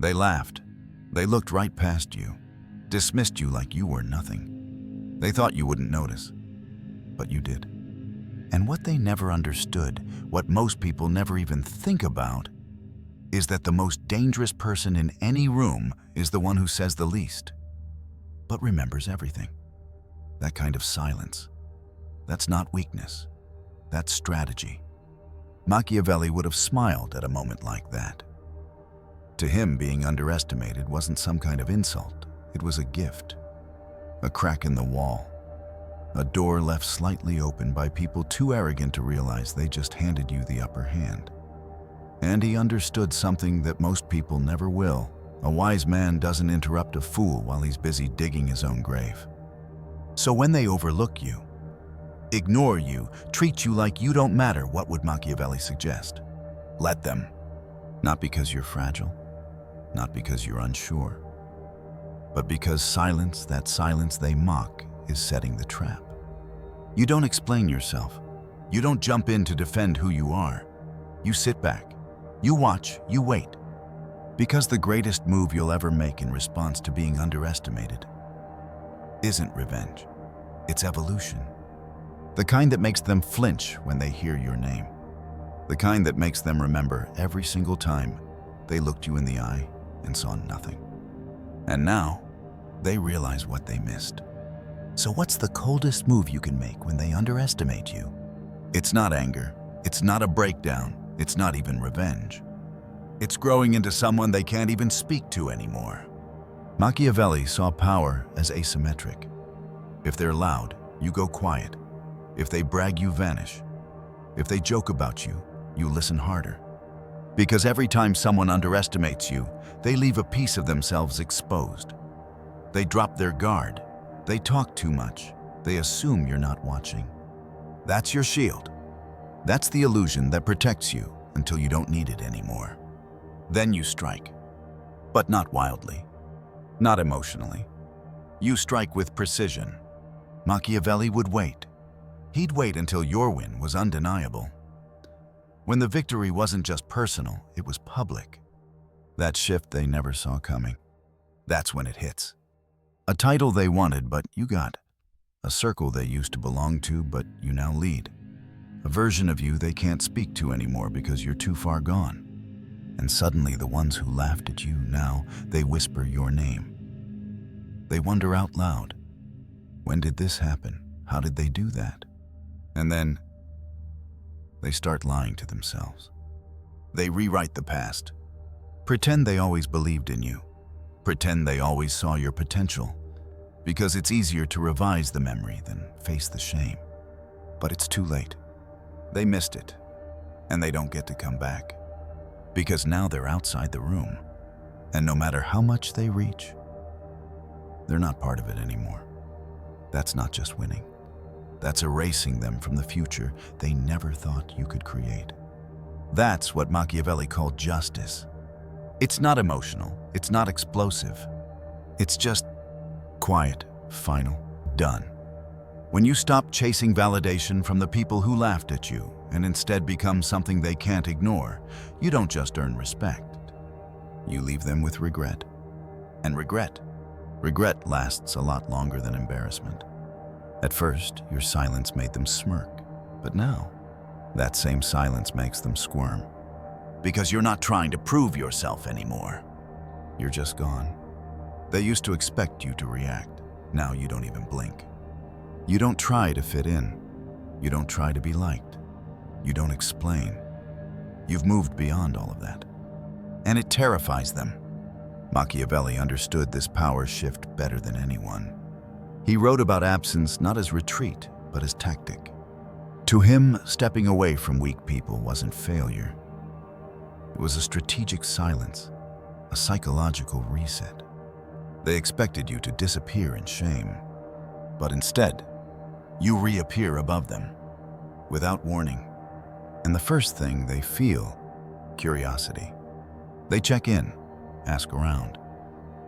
They laughed. They looked right past you, dismissed you like you were nothing. They thought you wouldn't notice, but you did. And what they never understood, what most people never even think about, is that the most dangerous person in any room is the one who says the least, but remembers everything. That kind of silence, that's not weakness, that's strategy. Machiavelli would have smiled at a moment like that. To him, being underestimated wasn't some kind of insult, it was a gift. A crack in the wall. A door left slightly open by people too arrogant to realize they just handed you the upper hand. And he understood something that most people never will. A wise man doesn't interrupt a fool while he's busy digging his own grave. So when they overlook you, ignore you, treat you like you don't matter, what would Machiavelli suggest? Let them. Not because you're fragile, not because you're unsure, but because silence, that silence they mock, is setting the trap. You don't explain yourself. You don't jump in to defend who you are. You sit back. You watch. You wait. Because the greatest move you'll ever make in response to being underestimated isn't revenge. It's evolution. The kind that makes them flinch when they hear your name. The kind that makes them remember every single time they looked you in the eye and saw nothing. And now, they realize what they missed. So what's the coldest move you can make when they underestimate you? It's not anger. It's not a breakdown. It's not even revenge. It's growing into someone they can't even speak to anymore. Machiavelli saw power as asymmetric. If they're loud, you go quiet. If they brag, you vanish. If they joke about you, you listen harder. Because every time someone underestimates you, they leave a piece of themselves exposed. They drop their guard. They talk too much. They assume you're not watching. That's your shield. That's the illusion that protects you until you don't need it anymore. Then you strike. But not wildly. Not emotionally. You strike with precision. Machiavelli would wait. He'd wait until your win was undeniable. When the victory wasn't just personal, it was public. That shift they never saw coming. That's when it hits. A title they wanted, but you got. A circle they used to belong to, but you now lead. A version of you they can't speak to anymore because you're too far gone. And suddenly the ones who laughed at you, now they whisper your name. They wonder out loud, when did this happen? How did they do that? And then they start lying to themselves. They rewrite the past. Pretend they always believed in you. Pretend they always saw your potential, because it's easier to revise the memory than face the shame. But it's too late. They missed it, and they don't get to come back, because now they're outside the room, and no matter how much they reach, they're not part of it anymore. That's not just winning. That's erasing them from the future they never thought you could create. That's what Machiavelli called justice. It's not emotional, it's not explosive. It's just quiet, final, done. When you stop chasing validation from the people who laughed at you and instead become something they can't ignore, you don't just earn respect. You leave them with regret. And regret lasts a lot longer than embarrassment. At first, your silence made them smirk, but now, that same silence makes them squirm. Because you're not trying to prove yourself anymore. You're just gone. They used to expect you to react. Now you don't even blink. You don't try to fit in. You don't try to be liked. You don't explain. You've moved beyond all of that. And it terrifies them. Machiavelli understood this power shift better than anyone. He wrote about absence not as retreat, but as tactic. To him, stepping away from weak people wasn't failure. It was a strategic silence, a psychological reset. They expected you to disappear in shame, but instead, you reappear above them, without warning. And the first thing they feel, curiosity. They check in, ask around,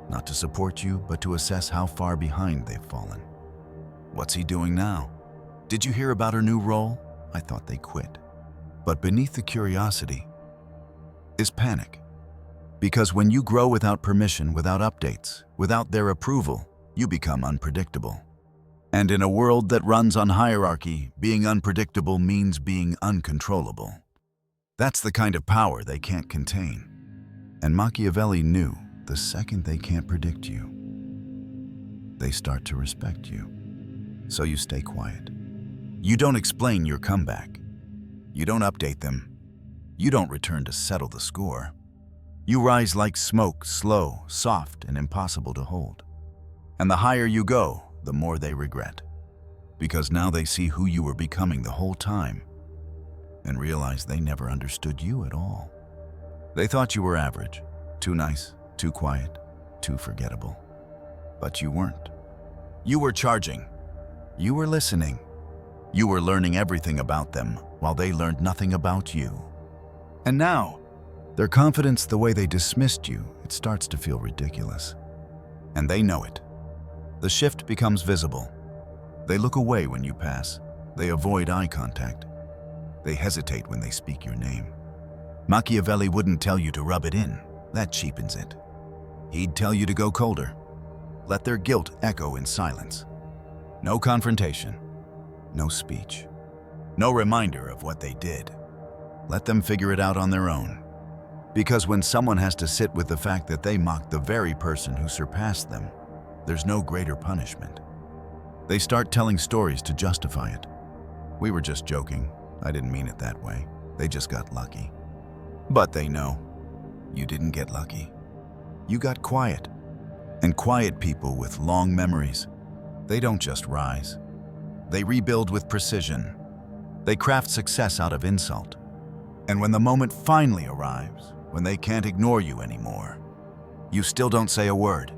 not to support you, but to assess how far behind they've fallen. What's he doing now? Did you hear about her new role? I thought they quit. But beneath the curiosity is panic. Because when you grow without permission, without updates, without their approval, you become unpredictable. And in a world that runs on hierarchy, being unpredictable means being uncontrollable. That's the kind of power they can't contain. And Machiavelli knew the second they can't predict you, they start to respect you. So you stay quiet. You don't explain your comeback. You don't update them. You don't return to settle the score. You rise like smoke, slow, soft, and impossible to hold. And the higher you go, the more they regret. Because now they see who you were becoming the whole time and realize they never understood you at all. They thought you were average, too nice, too quiet, too forgettable. But you weren't. You were charging. You were listening. You were learning everything about them while they learned nothing about you. And now, their confidence, the way they dismissed you, it starts to feel ridiculous. And they know it. The shift becomes visible. They look away when you pass. They avoid eye contact. They hesitate when they speak your name. Machiavelli wouldn't tell you to rub it in. That cheapens it. He'd tell you to go colder. Let their guilt echo in silence. No confrontation. No speech. No reminder of what they did. Let them figure it out on their own. Because when someone has to sit with the fact that they mocked the very person who surpassed them, there's no greater punishment. They start telling stories to justify it. We were just joking. I didn't mean it that way. They just got lucky. But they know you didn't get lucky. You got quiet. And quiet people with long memories, they don't just rise. They rebuild with precision. They craft success out of insult. And when the moment finally arrives, when they can't ignore you anymore, you still don't say a word.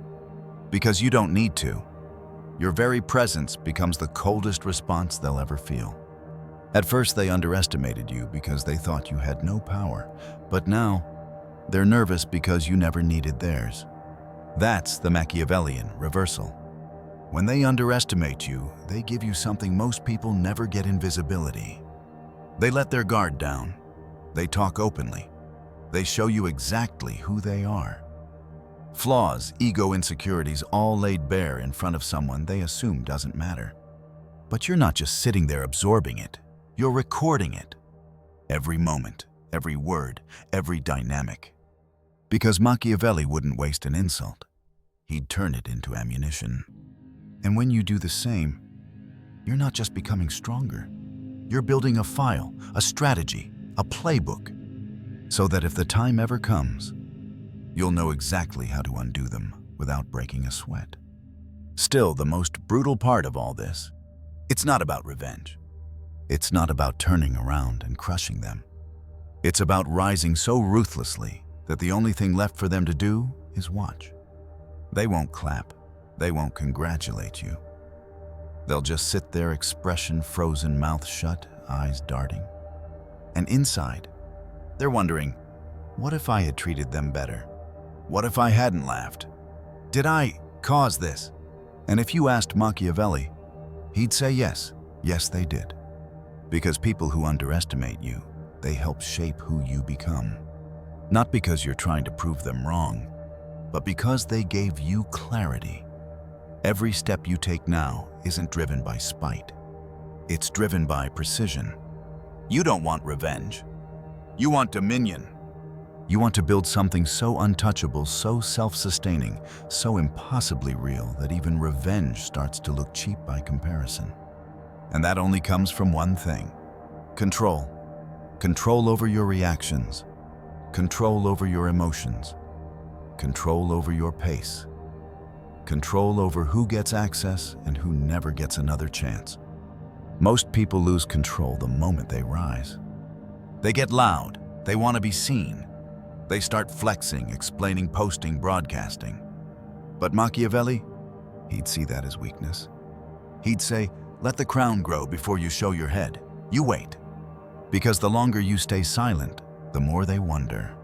Because you don't need to. Your very presence becomes the coldest response they'll ever feel. At first they underestimated you because they thought you had no power, but now they're nervous because you never needed theirs. That's the Machiavellian reversal. When they underestimate you, they give you something most people never get: invisibility. They let their guard down. They talk openly. They show you exactly who they are. Flaws, ego, insecurities, all laid bare in front of someone they assume doesn't matter. But you're not just sitting there absorbing it. You're recording it. Every moment, every word, every dynamic. Because Machiavelli wouldn't waste an insult. He'd turn it into ammunition. And when you do the same, you're not just becoming stronger. You're building a file, a strategy, a playbook, so that if the time ever comes, you'll know exactly how to undo them without breaking a sweat. Still, the most brutal part of all this, it's not about revenge. It's not about turning around and crushing them. It's about rising so ruthlessly that the only thing left for them to do is watch. They won't clap. They won't congratulate you. They'll just sit there, expression frozen, mouth shut, eyes darting. And inside, they're wondering, what if I had treated them better? What if I hadn't laughed? Did I cause this? And if you asked Machiavelli, he'd say yes. Yes, they did. Because people who underestimate you, they help shape who you become. Not because you're trying to prove them wrong, but because they gave you clarity. Every step you take now isn't driven by spite. It's driven by precision. You don't want revenge. You want dominion. You want to build something so untouchable, so self-sustaining, so impossibly real that even revenge starts to look cheap by comparison. And that only comes from one thing: control. Control over your reactions. Control over your emotions. Control over your pace. Control over who gets access and who never gets another chance. Most people lose control the moment they rise. They get loud. They want to be seen. They start flexing, explaining, posting, broadcasting. But Machiavelli, he'd see that as weakness. He'd say, let the crown grow before you show your head. You wait. Because the longer you stay silent, the more they wonder.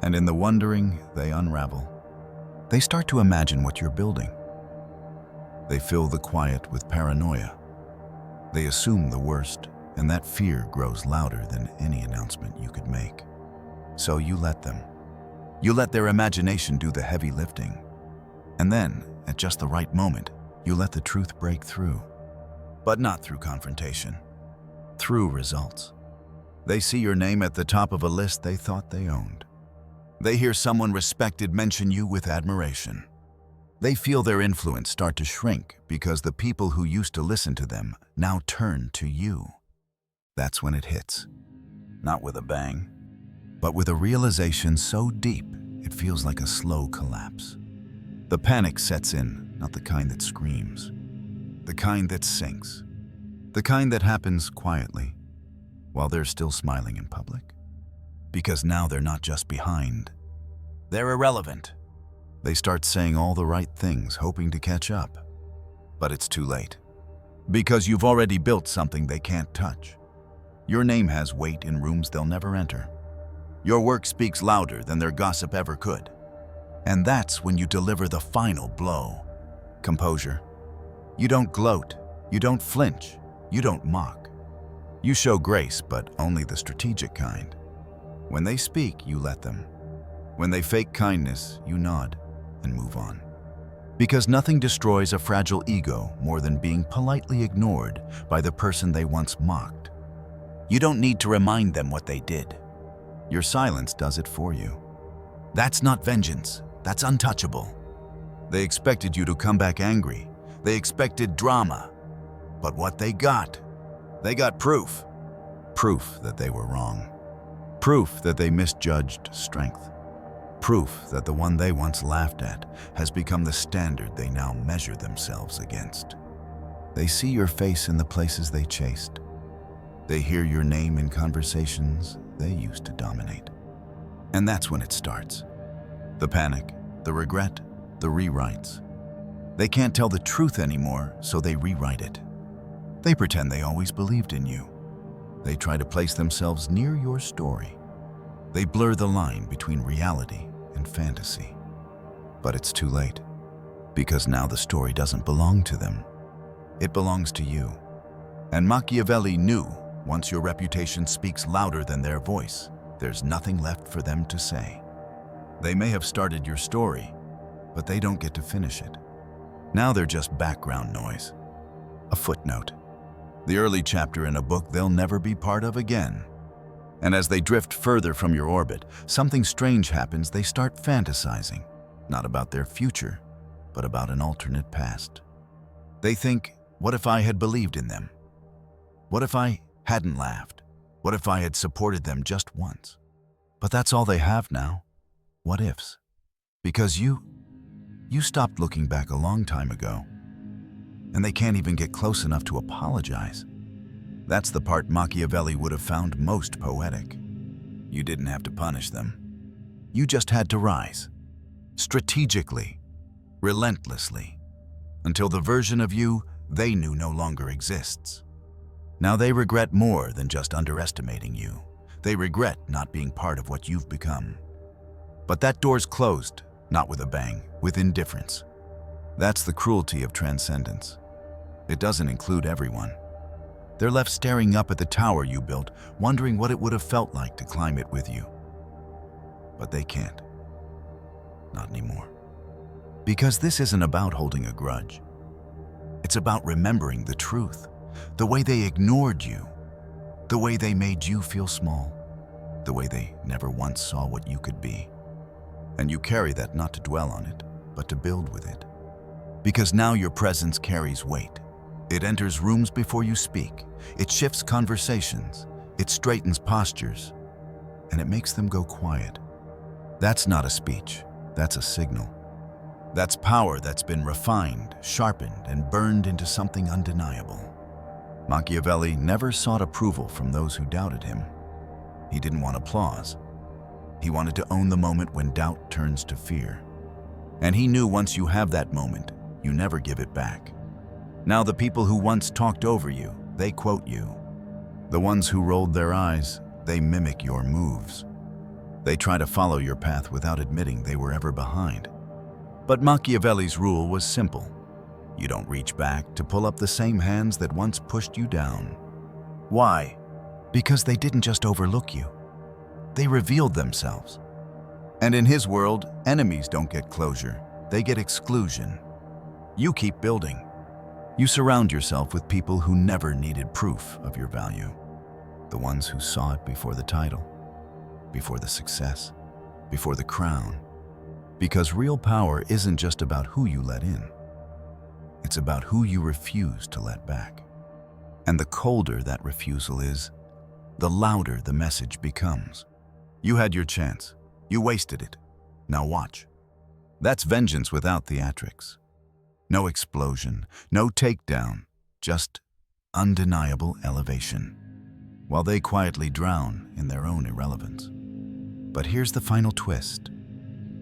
And in the wondering, they unravel. They start to imagine what you're building. They fill the quiet with paranoia. They assume the worst, and that fear grows louder than any announcement you could make. So you let them. You let their imagination do the heavy lifting. And then, at just the right moment, you let the truth break through. But not through confrontation, through results. They see your name at the top of a list they thought they owned. They hear someone respected mention you with admiration. They feel their influence start to shrink because the people who used to listen to them now turn to you. That's when it hits. Not with a bang, but with a realization so deep it feels like a slow collapse. The panic sets in, not the kind that screams, the kind that sinks, the kind that happens quietly while they're still smiling in public. Because now they're not just behind, they're irrelevant. They start saying all the right things, hoping to catch up. But it's too late. Because you've already built something they can't touch. Your name has weight in rooms they'll never enter. Your work speaks louder than their gossip ever could. And that's when you deliver the final blow. Composure. You don't gloat. You don't flinch. You don't mock. You show grace, but only the strategic kind. When they speak, you let them. When they fake kindness, you nod and move on. Because nothing destroys a fragile ego more than being politely ignored by the person they once mocked. You don't need to remind them what they did. Your silence does it for you. That's not vengeance. That's untouchable. They expected you to come back angry. They expected drama. But what they got proof. Proof that they were wrong. Proof that they misjudged strength. Proof that the one they once laughed at has become the standard they now measure themselves against. They see your face in the places they chased. They hear your name in conversations they used to dominate. And that's when it starts. The panic, the regret, the rewrites. They can't tell the truth anymore, so they rewrite it. They pretend they always believed in you. They try to place themselves near your story. They blur the line between reality and fantasy. But it's too late, because now the story doesn't belong to them. It belongs to you. And Machiavelli knew once your reputation speaks louder than their voice, there's nothing left for them to say. They may have started your story, but they don't get to finish it. Now they're just background noise, a footnote, the early chapter in a book they'll never be part of again. And as they drift further from your orbit, something strange happens. They start fantasizing, not about their future, but about an alternate past. They think, what if I had believed in them? What if I hadn't laughed? What if I had supported them just once? But that's all they have now. What ifs? Because you stopped looking back a long time ago, and they can't even get close enough to apologize. That's the part Machiavelli would have found most poetic. You didn't have to punish them. You just had to rise, strategically, relentlessly, until the version of you they knew no longer exists. Now they regret more than just underestimating you. They regret not being part of what you've become. But that door's closed, not with a bang, with indifference. That's the cruelty of transcendence. It doesn't include everyone. They're left staring up at the tower you built, wondering what it would have felt like to climb it with you. But they can't. Not anymore. Because this isn't about holding a grudge. It's about remembering the truth, the way they ignored you, the way they made you feel small, the way they never once saw what you could be. And you carry that not to dwell on it, but to build with it. Because now your presence carries weight. It enters rooms before you speak. It shifts conversations. It straightens postures. And it makes them go quiet. That's not a speech. That's a signal. That's power that's been refined, sharpened, and burned into something undeniable. Machiavelli never sought approval from those who doubted him. He didn't want applause. He wanted to own the moment when doubt turns to fear. And he knew once you have that moment, you never give it back. Now the people who once talked over you, they quote you. The ones who rolled their eyes, they mimic your moves. They try to follow your path without admitting they were ever behind. But Machiavelli's rule was simple. You don't reach back to pull up the same hands that once pushed you down. Why? Because they didn't just overlook you. They revealed themselves. And in his world, enemies don't get closure, they get exclusion. You keep building. You surround yourself with people who never needed proof of your value. The ones who saw it before the title, before the success, before the crown. Because real power isn't just about who you let in. It's about who you refuse to let back. And the colder that refusal is, the louder the message becomes. You had your chance. You wasted it. Now watch. That's vengeance without theatrics. No explosion, no takedown, just undeniable elevation, while they quietly drown in their own irrelevance. But here's the final twist.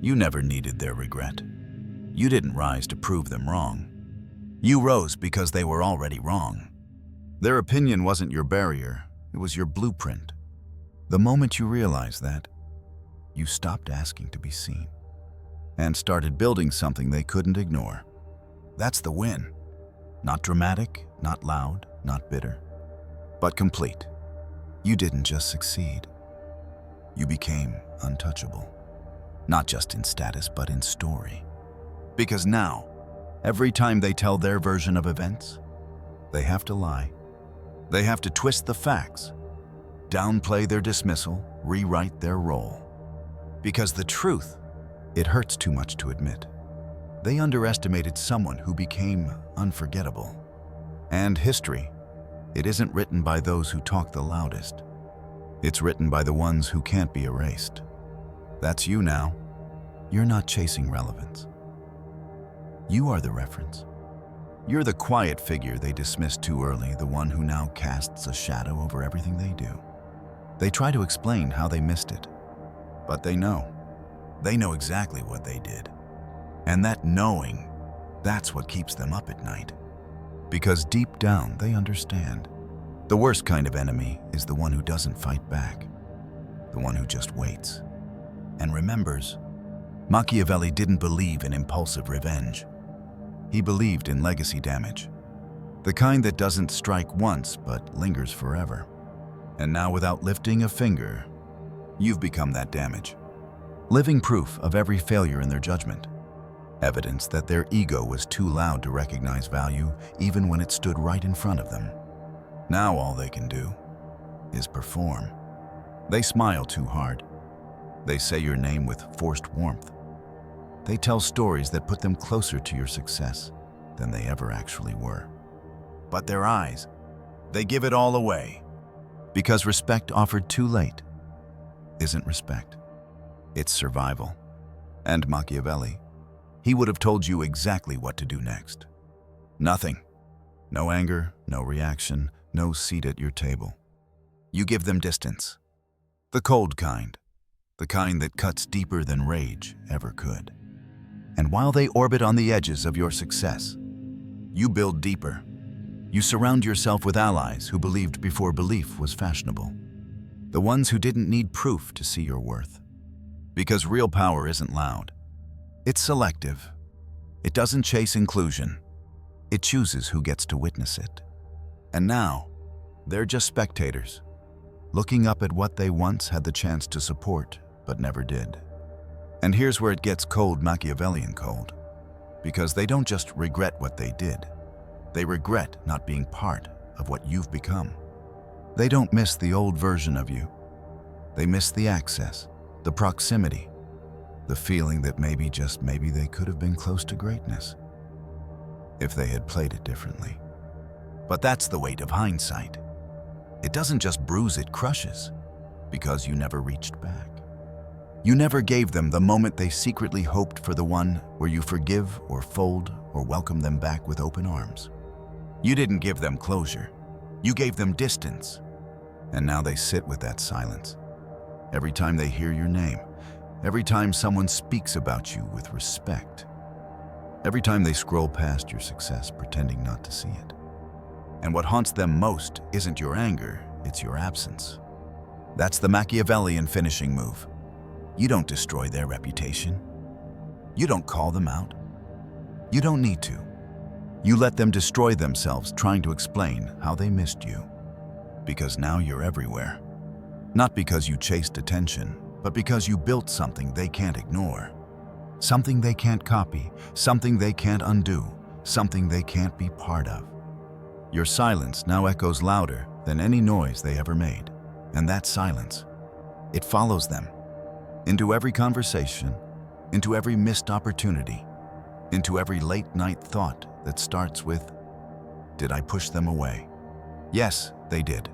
You never needed their regret. You didn't rise to prove them wrong. You rose because they were already wrong. Their opinion wasn't your barrier, it was your blueprint. The moment you realized that, you stopped asking to be seen and started building something they couldn't ignore. That's the win. Not dramatic, not loud, not bitter, but complete. You didn't just succeed. You became untouchable. Not just in status, but in story. Because now, every time they tell their version of events, they have to lie. They have to twist the facts, downplay their dismissal, rewrite their role. Because the truth, it hurts too much to admit. They underestimated someone who became unforgettable. And history, it isn't written by those who talk the loudest. It's written by the ones who can't be erased. That's you now. You're not chasing relevance. You are the reference. You're the quiet figure they dismissed too early, the one who now casts a shadow over everything they do. They try to explain how they missed it, but they know. They know exactly what they did. And that knowing, that's what keeps them up at night. Because deep down, they understand. The worst kind of enemy is the one who doesn't fight back. The one who just waits and remembers. Machiavelli didn't believe in impulsive revenge. He believed in legacy damage. The kind that doesn't strike once but lingers forever. And now, without lifting a finger, you've become that damage. Living proof of every failure in their judgment. Evidence that their ego was too loud to recognize value even when it stood right in front of them. Now all they can do is perform. They smile too hard. They say your name with forced warmth. They tell stories that put them closer to your success than they ever actually were. But their eyes, they give it all away. Because respect offered too late isn't respect. It's survival. And Machiavelli, he would have told you exactly what to do next. Nothing. No anger, no reaction, no seat at your table. You give them distance. The cold kind. The kind that cuts deeper than rage ever could. And while they orbit on the edges of your success, you build deeper. You surround yourself with allies who believed before belief was fashionable. The ones who didn't need proof to see your worth. Because real power isn't loud. It's selective. It doesn't chase inclusion. It chooses who gets to witness it. And now, they're just spectators, looking up at what they once had the chance to support, but never did. And here's where it gets cold, Machiavellian cold. Because they don't just regret what they did. They regret not being part of what you've become. They don't miss the old version of you. They miss the access, the proximity, the feeling that maybe, just maybe, they could have been close to greatness if they had played it differently. But that's the weight of hindsight. It doesn't just bruise, it crushes, because you never reached back. You never gave them the moment they secretly hoped for, the one where you forgive or fold or welcome them back with open arms. You didn't give them closure. You gave them distance. And now they sit with that silence. Every time they hear your name, every time someone speaks about you with respect, every time they scroll past your success pretending not to see it. And what haunts them most isn't your anger, it's your absence. That's the Machiavellian finishing move. You don't destroy their reputation. You don't call them out. You don't need to. You let them destroy themselves trying to explain how they missed you. Because now you're everywhere. Not because you chased attention, but because you built something they can't ignore. Something they can't copy, something they can't undo, something they can't be part of. Your silence now echoes louder than any noise they ever made. And that silence, it follows them into every conversation, into every missed opportunity, into every late-night thought that starts with, "Did I push them away?" Yes, they did.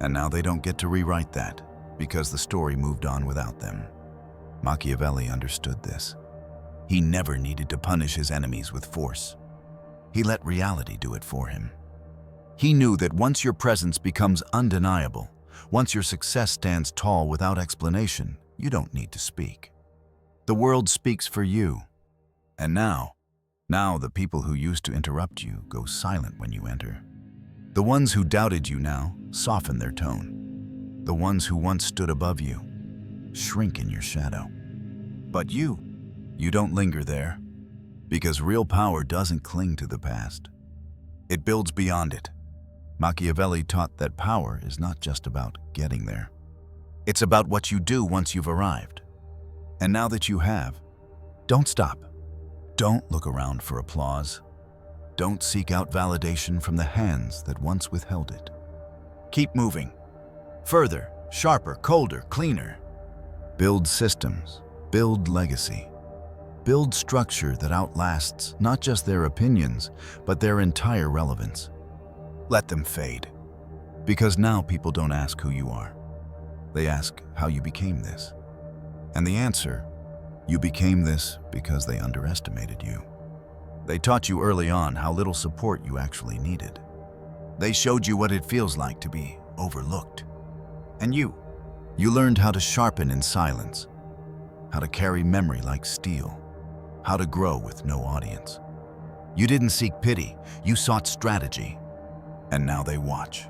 And now they don't get to rewrite that, because the story moved on without them. Machiavelli understood this. He never needed to punish his enemies with force. He let reality do it for him. He knew that once your presence becomes undeniable, once your success stands tall without explanation, you don't need to speak. The world speaks for you. And now the people who used to interrupt you go silent when you enter. The ones who doubted you now soften their tone. The ones who once stood above you shrink in your shadow. But you don't linger there, because real power doesn't cling to the past. It builds beyond it. Machiavelli taught that power is not just about getting there. It's about what you do once you've arrived. And now that you have, don't stop. Don't look around for applause. Don't seek out validation from the hands that once withheld it. Keep moving. Further, sharper, colder, cleaner. Build systems. Build legacy. Build structure that outlasts not just their opinions, but their entire relevance. Let them fade. Because now people don't ask who you are. They ask how you became this. And the answer, you became this because they underestimated you. They taught you early on how little support you actually needed. They showed you what it feels like to be overlooked. And you learned how to sharpen in silence, how to carry memory like steel, how to grow with no audience. You didn't seek pity, you sought strategy. And now they watch.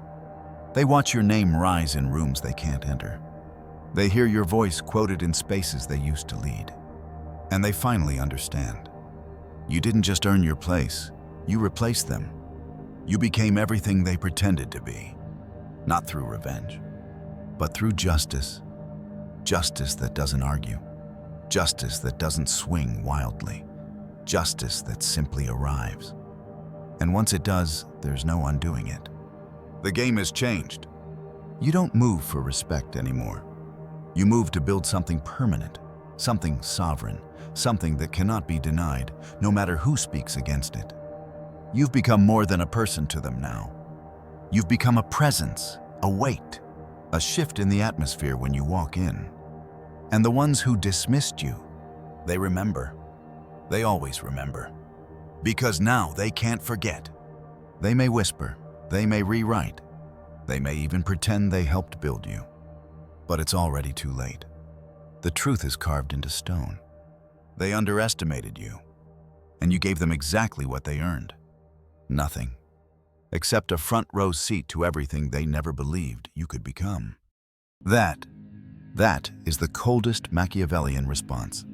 They watch your name rise in rooms they can't enter. They hear your voice quoted in spaces they used to lead. And they finally understand. You didn't just earn your place, you replaced them. You became everything they pretended to be. Not through revenge, but through justice. Justice that doesn't argue. Justice that doesn't swing wildly. Justice that simply arrives. And once it does, there's no undoing it. The game has changed. You don't move for respect anymore. You move to build something permanent, something sovereign, something that cannot be denied, no matter who speaks against it. You've become more than a person to them now. You've become a presence, a weight, a shift in the atmosphere when you walk in. And the ones who dismissed you, they remember. They always remember. Because now they can't forget. They may whisper, they may rewrite, they may even pretend they helped build you. But it's already too late. The truth is carved into stone. They underestimated you, and you gave them exactly what they earned. Nothing, except a front-row seat to everything they never believed you could become. That is the coldest Machiavellian response.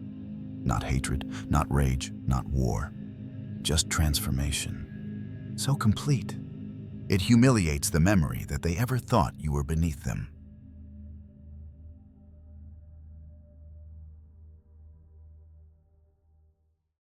Not hatred, not rage, not war. Just transformation. So complete. It humiliates the memory that they ever thought you were beneath them.